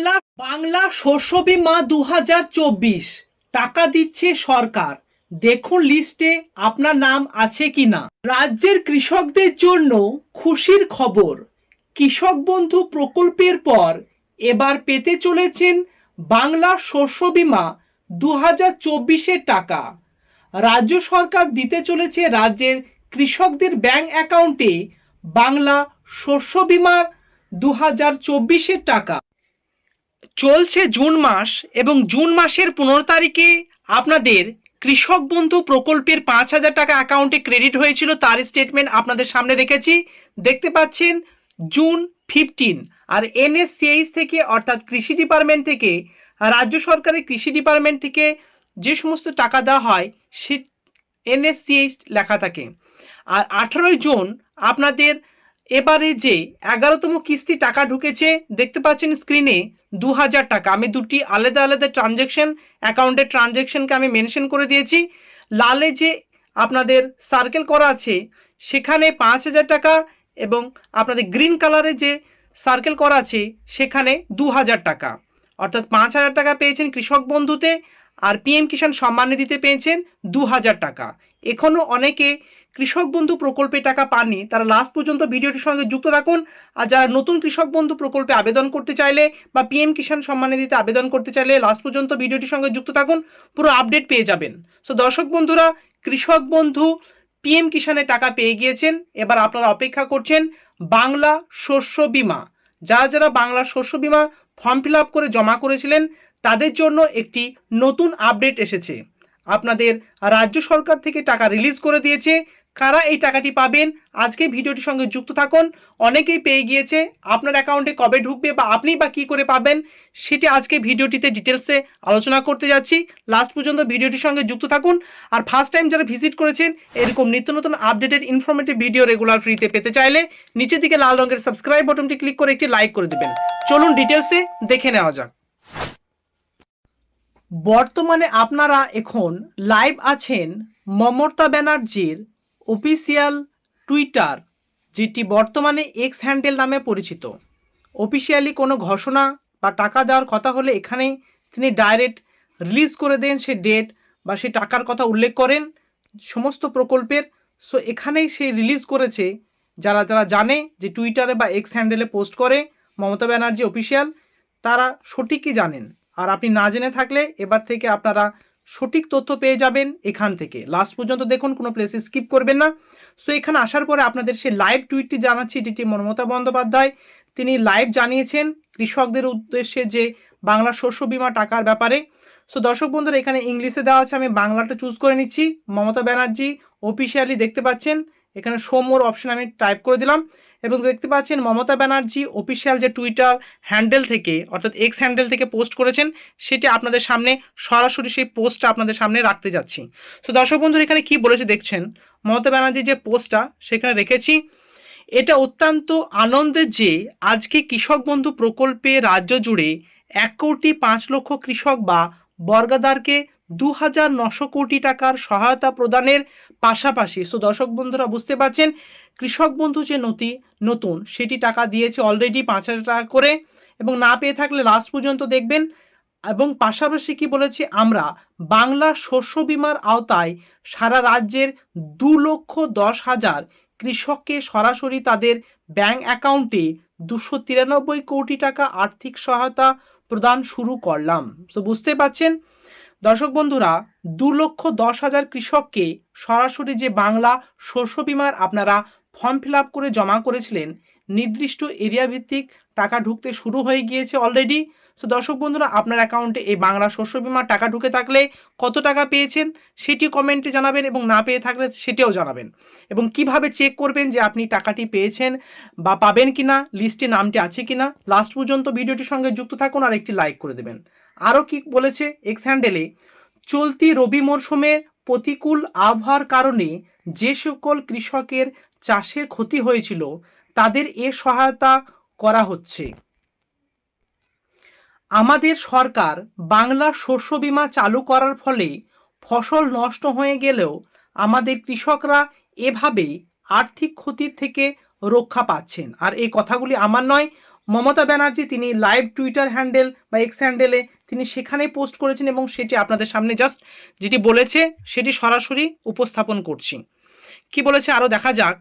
বাংলা বাংলা শস্য বীমা 2024 টাকা দিচ্ছে সরকার। দেখুন লিস্টে আপনার নাম আছে কিনা। রাজ্যের কৃষকদের জন্য খুশির খবর, কৃষক বন্ধু প্রকল্পের পর এবার পেতে চলেছেন বাংলা শস্য বীমা 2024-এর টাকা। রাজ্য সরকার দিতে চলেছে রাজ্যের কৃষকদের ব্যাংক অ্যাকাউন্টে বাংলা শস্য বীমা 2024-এর টাকা। চলছে জুন মাস এবং জুন মাসের 15 তারিখে আপনাদের কৃষক বন্ধু প্রকল্পের 5,000 টাকা অ্যাকাউন্টে ক্রেডিট হয়েছিল, তার স্টেটমেন্ট আপনাদের সামনে রেখেছি। দেখতে পাচ্ছেন জুন 15। আর এনএসসিআইএস থেকে অর্থাৎ কৃষি ডিপার্টমেন্ট থেকে, রাজ্য সরকারের কৃষি ডিপার্টমেন্ট থেকে যে সমস্ত টাকা দেওয়া হয় সে এনএসসিআইএস লেখা থাকে। আর 18 জুন আপনাদের এবারে যে 11তম কিস্তি টাকা ঢুকেছে, দেখতে পাচ্ছেন স্ক্রিনে 2,000 টাকা। আমি দুটি আলাদা আলাদা ট্রানজ্যাকশন অ্যাকাউন্টের ট্রানজ্যাকশনকে আমি মেনশন করে দিয়েছি। লালে যে আপনাদের সার্কেল করা আছে সেখানে 5,000 টাকা, এবং আপনাদের গ্রিন কালারে যে সার্কেল করা আছে সেখানে 2,000 টাকা, অর্থাৎ 5,000 টাকা পেয়েছেন কৃষক বন্ধুতে, আর পিএম কিষাণ সম্মান নিধিতে পেয়েছেন 2,000 টাকা। এখনও অনেকে কৃষক বন্ধু প্রকল্পে টাকা পাননি, তারা লাস্ট পর্যন্ত ভিডিওটির সঙ্গে যুক্ত থাকুন। আর যারা নতুন কৃষক বন্ধু প্রকল্পে আবেদন করতে চাইলে বা পিএম কিষাণ সম্মান নিধিতে আবেদন করতে চাইলে লাস্ট পর্যন্ত ভিডিওটির সঙ্গে যুক্ত থাকুন, পুরো আপডেট পেয়ে যাবেন। সো দর্শক বন্ধুরা, কৃষক বন্ধু পিএম কিষাণের টাকা পেয়ে গিয়েছেন, এবার আপনারা অপেক্ষা করছেন বাংলা শস্য বীমা। যারা যারা বাংলা শস্য বীমা ফর্ম ফিল আপ করে জমা করেছিলেন তাদের জন্য একটি নতুন আপডেট এসেছে। আপনাদের রাজ্য সরকার থেকে টাকা রিলিজ করে দিয়েছে। কারা এই টাকাটি পাবেন আজকে ভিডিওটির সঙ্গে যুক্ত থাকুন। অনেকেই পেয়ে গিয়েছে, আপনার অ্যাকাউন্টে কবে ঢুকবে বা আপনি বা কী করে পাবেন সেটি আজকে ভিডিওটিতে ডিটেলসে আলোচনা করতে যাচ্ছি। লাস্ট পর্যন্ত ভিডিওটির সঙ্গে যুক্ত থাকুন। আর ফার্স্ট টাইম যারা ভিজিট করেছেন এরকম নিত্য নতুন আপডেটেড ইনফরমেটিভ ভিডিও রেগুলার ফ্রিতে পেতে চাইলে নিচের দিকে লাল রঙের সাবস্ক্রাইব বাটনটি ক্লিক করে একটি লাইক করে দেবেন। চলুন ডিটেলসে দেখে নেওয়া যাক। বর্তমানে আপনারা এখন লাইভ আছেন মমতা ব্যানার্জির অফিসিয়াল টুইটার, যেটি বর্তমানে এক্স হ্যান্ডেল নামে পরিচিত। অফিসিয়ালি কোনো ঘোষণা বা টাকা দেওয়ার কথা হলে এখানেই তিনি ডাইরেক্ট রিলিজ করে দেন সে ডেট বা সে টাকার কথা উল্লেখ করেন সমস্ত প্রকল্পের। সো এখানেই সে রিলিজ করেছে। যারা যারা জানে যে টুইটারে বা এক্স হ্যান্ডেলে পোস্ট করে মমতা ব্যানার্জি অফিসিয়াল, তারা সঠিকই জানেন। আর আপনি না জেনে থাকলে এবার থেকে আপনারা সঠিক তথ্য পেয়ে যাবেন এখান থেকে। লাস্ট পর্যন্ত দেখুন, কোনো প্লেসে স্কিপ করবেন না। সো এখানে আসার পরে আপনাদের সেই লাইভ টুইটটি জানাচ্ছি, যেটি মমতা বন্দ্যোপাধ্যায় তিনি লাইভ জানিয়েছেন কৃষকদের উদ্দেশ্যে যে বাংলা শস্য বীমা টাকার ব্যাপারে। সো দর্শক বন্ধুরা, এখানে ইংলিশে দেওয়া আছে, আমি বাংলাটা চুজ করে নিচ্ছি। মমতা ব্যানার্জি অফিসিয়ালি দেখতে পাচ্ছেন এখানে শো মোর অপশন আমি টাইপ করে দিলাম, এবং দেখতে পাচ্ছেন মমতা ব্যানার্জি অফিসিয়াল যে টুইটার হ্যান্ডেল থেকে অর্থাৎ এক্স হ্যান্ডেল থেকে পোস্ট করেছেন সেটি আপনাদের সামনে সরাসরি সেই পোস্টটা আপনাদের সামনে রাখতে যাচ্ছি। তো দর্শক বন্ধুরা, এখানে কি বলেছে দেখছেন, মমতা ব্যানার্জির যে পোস্টটা সেখানে রেখেছি। এটা অত্যন্ত আনন্দের যে আজকে কৃষক বন্ধু প্রকল্পে রাজ্য জুড়ে 1,05,00,000 কৃষক বা বর্গাদারকে 2,900 কোটি টাকার সহায়তা প্রদানের পাশাপাশি, সো দর্শক বন্ধুরা বুঝতে পারছেন কৃষক বন্ধু যে নতুন সেটি টাকা দিয়েছে অলরেডি 5,000 টাকা করে, এবং না পেয়ে থাকলে লাস্ট পর্যন্ত দেখবেন। এবং পাশাপাশি কি বলেছি, আমরা বাংলা শস্য বীমার আওতায় সারা রাজ্যের 2,10,000 কৃষককে সরাসরি তাদের ব্যাংক অ্যাকাউন্টে 293 কোটি টাকা আর্থিক সহায়তা প্রদান শুরু করলাম। তো বুঝতে পারছেন দর্শক বন্ধুরা, 2,10,000 কৃষককে সরাসরি যে বাংলা শস্য বীমার আপনারা ফর্ম ফিল আপ করে জমা করেছিলেন, নির্দিষ্ট এরিয়া ভিত্তিক টাকা ঢুকতে শুরু হয়ে গিয়েছে অলরেডি। সো দর্শক বন্ধুরা, আপনার অ্যাকাউন্টে এই বাংলা শস্য বীমার টাকা ঢুকে থাকলে কত টাকা পেয়েছেন সেটি কমেন্টে জানাবেন, এবং না পেয়ে থাকলে সেটিও জানাবেন। এবং কিভাবে চেক করবেন যে আপনি টাকাটি পেয়েছেন বা পাবেন কিনা, লিস্টে নামটি আছে কিনা, লাস্ট পর্যন্ত ভিডিওটির সঙ্গে যুক্ত থাকুন আর একটি লাইক করে দেবেন। আরও কি বলেছে এক্স হ্যান্ডেলে, চলতি রবি মরশুমের প্রতিকূল আবহাওয়ার কারণে যে সকল কৃষকের চাষের ক্ষতি হয়েছিল তাদের এ সহায়তা করা হচ্ছে। আমাদের সরকার বাংলা শস্য বীমা চালু করার ফলে ফসল নষ্ট হয়ে গেলেও আমাদের কৃষকরা এভাবেই আর্থিক ক্ষতির থেকে রক্ষা পাচ্ছেন। আর এই কথাগুলি আমার নয়, মমতা ব্যানার্জি তিনি লাইভ টুইটার হ্যান্ডেল বা এক্স হ্যান্ডেলে তিনি সেখানেই পোস্ট করেছেন এবং সেটি আপনাদের সামনে জাস্ট যেটি বলেছে সেটি সরাসরি উপস্থাপন করছি। কি বলেছে আরও দেখা যাক।